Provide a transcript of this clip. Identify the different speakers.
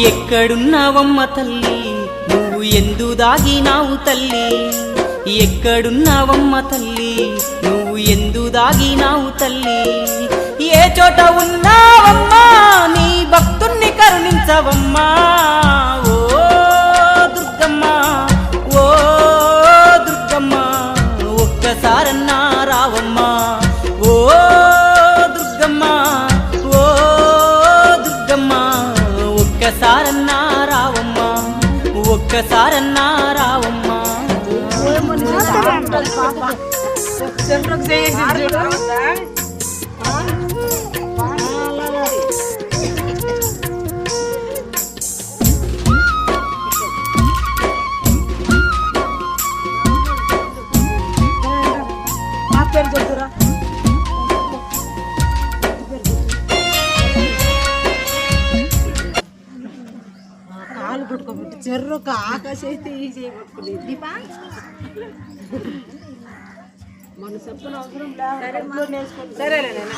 Speaker 1: ఎక్కడున్నావమ్మ తల్లి నువ్వు ఎందు దాగినావు తల్లి ఎక్కడున్నావమ్మ తల్లి నువ్వు ఎందు దాగినావు తల్లి ఏ చోట ఉన్నావమ్మా నీ భక్తుణ్ణి కరుణించవమ్మా ఓ దుర్గమ్మ ఓ దుర్గమ్మ ఒక్కసారన్నా రావమ్మా ఓ దుర్గమ్మ ఓ దుర్గమ్మ ఒక్కసారన్నా రావమ్మా ఒక్కసారన్నా రావమ్మా
Speaker 2: కాలు పట్టుకోబెట్టి చెర్రొక ఆకాశ అయితే ఈ చేయబట్టుకుని దీపా మన చెప్పిన అవసరం లేదు. సరేలేనా